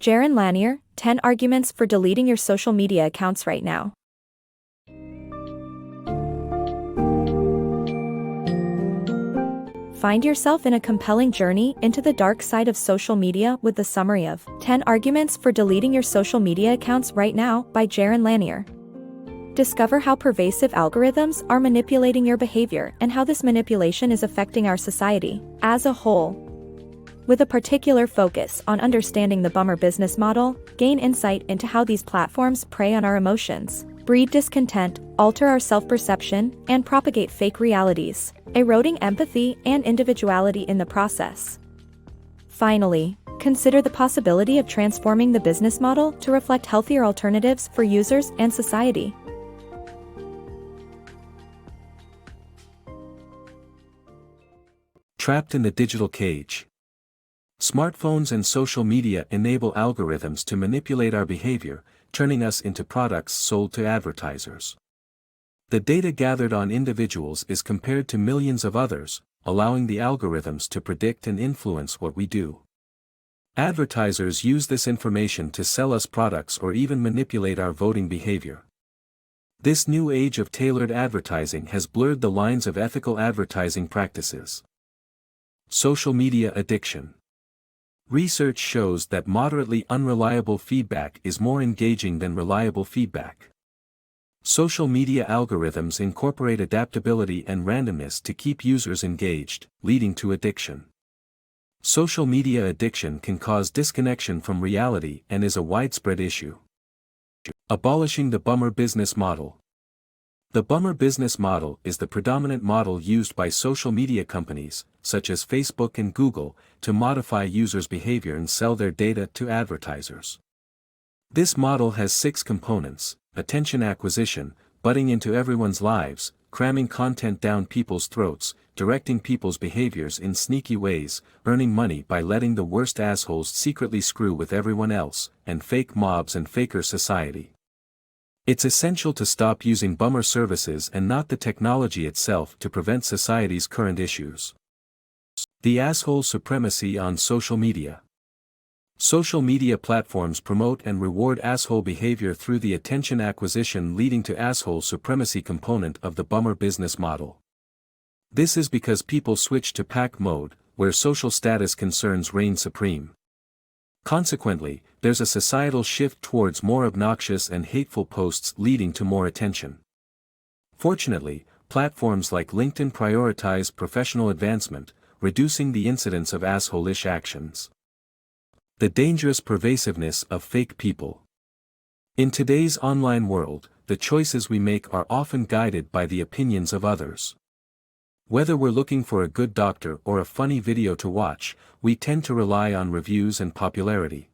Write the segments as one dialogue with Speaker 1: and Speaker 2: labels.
Speaker 1: Jaron Lanier, 10 Arguments for Deleting Your Social Media Accounts Right Now. Find yourself in a compelling journey into the dark side of social media with the summary of 10 Arguments for Deleting Your Social Media Accounts Right Now by Jaron Lanier. Discover how pervasive algorithms are manipulating your behavior and how this manipulation is affecting our society as a whole. With a particular focus on understanding the bummer business model, gain insight into how these platforms prey on our emotions, breed discontent, alter our self-perception, and propagate fake realities, eroding empathy and individuality in the process. Finally, consider the possibility of transforming the business model to reflect healthier alternatives for users and society.
Speaker 2: Trapped in the digital cage. Smartphones and social media enable algorithms to manipulate our behavior, turning us into products sold to advertisers. The data gathered on individuals is compared to millions of others, allowing the algorithms to predict and influence what we do. Advertisers use this information to sell us products or even manipulate our voting behavior. This new age of tailored advertising has blurred the lines of ethical advertising practices. Social media addiction. Research shows that moderately unreliable feedback is more engaging than reliable feedback. Social media algorithms incorporate adaptability and randomness to keep users engaged, leading to addiction. Social media addiction can cause disconnection from reality and is a widespread issue. Abolishing the bummer business model. The bummer business model is the predominant model used by social media companies, such as Facebook and Google, to modify users' behavior and sell their data to advertisers. This model has 6 components: attention acquisition, butting into everyone's lives, cramming content down people's throats, directing people's behaviors in sneaky ways, earning money by letting the worst assholes secretly screw with everyone else, and fake mobs and faker society. It's essential to stop using bummer services and not the technology itself to prevent society's current issues. The asshole supremacy on social media. Social media platforms promote and reward asshole behavior through the attention acquisition, leading to asshole supremacy component of the bummer business model. This is because people switch to pack mode, where social status concerns reign supreme. Consequently, there's a societal shift towards more obnoxious and hateful posts, leading to more attention. Fortunately, platforms like LinkedIn prioritize professional advancement, reducing the incidence of asshole-ish actions. The dangerous pervasiveness of fake people. In today's online world, the choices we make are often guided by the opinions of others. Whether we're looking for a good doctor or a funny video to watch, we tend to rely on reviews and popularity.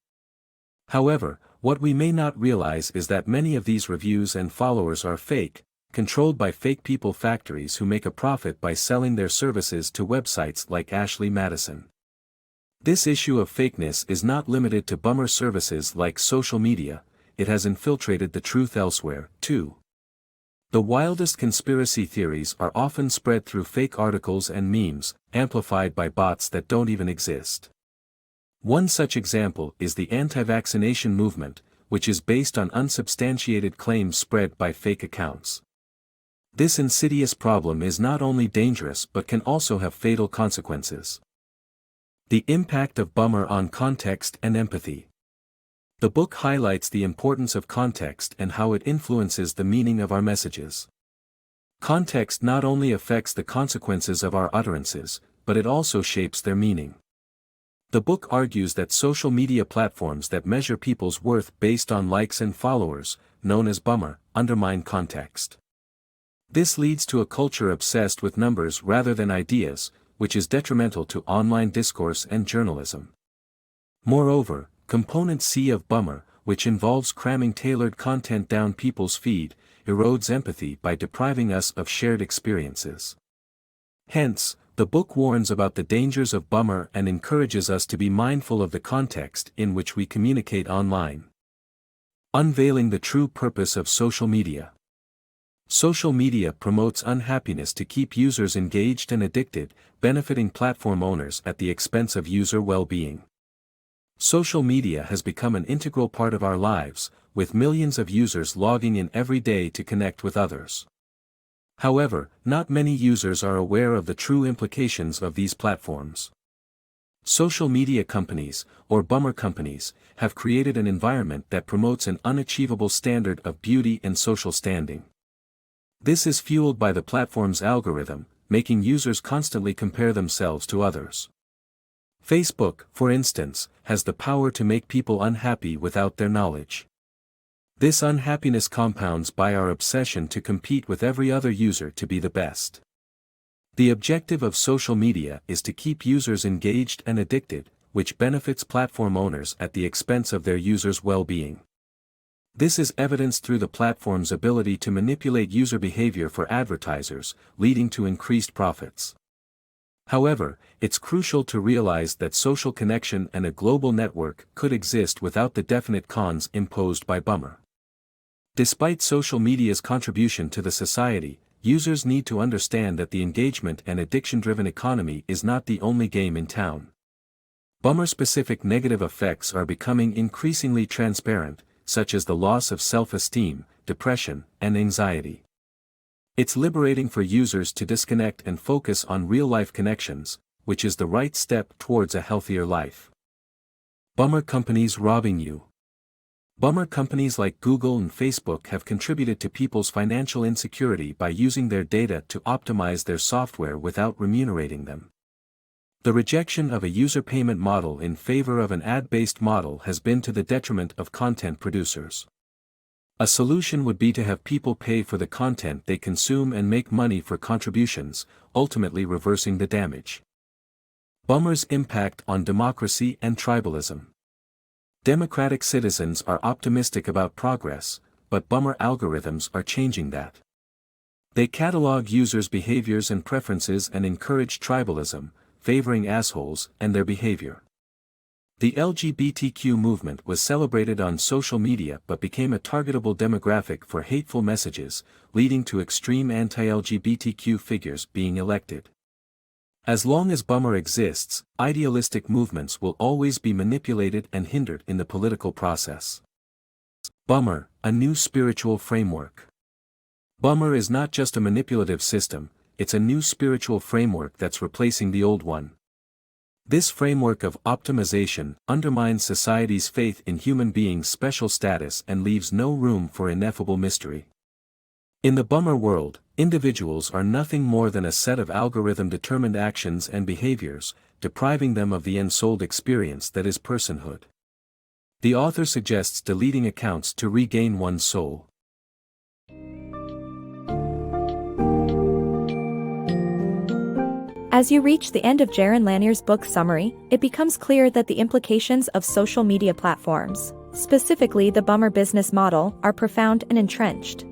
Speaker 2: However, what we may not realize is that many of these reviews and followers are fake, controlled by fake people factories who make a profit by selling their services to websites like Ashley Madison. This issue of fakeness is not limited to bummer services like social media, it has infiltrated the truth elsewhere, too. The wildest conspiracy theories are often spread through fake articles and memes, amplified by bots that don't even exist. One such example is the anti-vaccination movement, which is based on unsubstantiated claims spread by fake accounts. This insidious problem is not only dangerous but can also have fatal consequences. The impact of bummer on context and empathy. The book highlights the importance of context and how it influences the meaning of our messages. Context not only affects the consequences of our utterances, but it also shapes their meaning. The book argues that social media platforms that measure people's worth based on likes and followers, known as bummer, undermine context. This leads to a culture obsessed with numbers rather than ideas, which is detrimental to online discourse and journalism. Moreover, Component C of bummer, which involves cramming tailored content down people's feed, erodes empathy by depriving us of shared experiences. Hence, the book warns about the dangers of bummer and encourages us to be mindful of the context in which we communicate online. Unveiling the true purpose of social media. Social media promotes unhappiness to keep users engaged and addicted, benefiting platform owners at the expense of user well-being. Social media has become an integral part of our lives, with millions of users logging in every day to connect with others. However, not many users are aware of the true implications of these platforms. Social media companies, or bummer companies, have created an environment that promotes an unachievable standard of beauty and social standing. This is fueled by the platform's algorithm, making users constantly compare themselves to others. Facebook, for instance, has the power to make people unhappy without their knowledge. This unhappiness compounds by our obsession to compete with every other user to be the best. The objective of social media is to keep users engaged and addicted, which benefits platform owners at the expense of their users' well-being. This is evidenced through the platform's ability to manipulate user behavior for advertisers, leading to increased profits. However, it's crucial to realize that social connection and a global network could exist without the definite cons imposed by bummer. Despite social media's contribution to the society, users need to understand that the engagement and addiction-driven economy is not the only game in town. Bummer-specific negative effects are becoming increasingly transparent, such as the loss of self-esteem, depression, and anxiety. It's liberating for users to disconnect and focus on real-life connections, which is the right step towards a healthier life. Bummer companies robbing you. Bummer companies like Google and Facebook have contributed to people's financial insecurity by using their data to optimize their software without remunerating them. The rejection of a user payment model in favor of an ad-based model has been to the detriment of content producers. A solution would be to have people pay for the content they consume and make money for contributions, ultimately reversing the damage. Bummer's impact on democracy and tribalism. Democratic citizens are optimistic about progress, but bummer algorithms are changing that. They catalog users' behaviors and preferences and encourage tribalism, favoring assholes and their behavior. The LGBTQ movement was celebrated on social media but became a targetable demographic for hateful messages, leading to extreme anti-LGBTQ figures being elected. As long as bummer exists, idealistic movements will always be manipulated and hindered in the political process. Bummer, a new spiritual framework. Bummer is not just a manipulative system, it's a new spiritual framework that's replacing the old one. This framework of optimization undermines society's faith in human beings' special status and leaves no room for ineffable mystery. In the bummer world, individuals are nothing more than a set of algorithm-determined actions and behaviors, depriving them of the ensouled experience that is personhood. The author suggests deleting accounts to regain one's soul.
Speaker 1: As you reach the end of Jaron Lanier's book summary, it becomes clear that the implications of social media platforms, specifically the bummer business model, are profound and entrenched.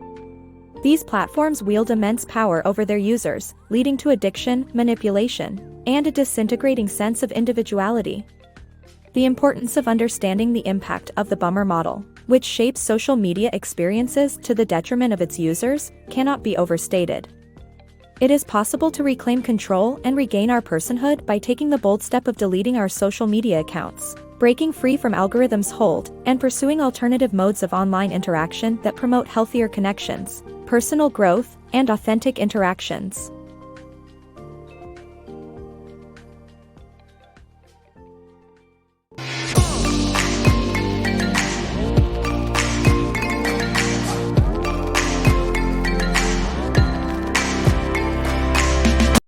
Speaker 1: These platforms wield immense power over their users, leading to addiction, manipulation, and a disintegrating sense of individuality. The importance of understanding the impact of the bummer model, which shapes social media experiences to the detriment of its users, cannot be overstated. It is possible to reclaim control and regain our personhood by taking the bold step of deleting our social media accounts, breaking free from algorithms' hold, and pursuing alternative modes of online interaction that promote healthier connections, personal growth, and authentic interactions.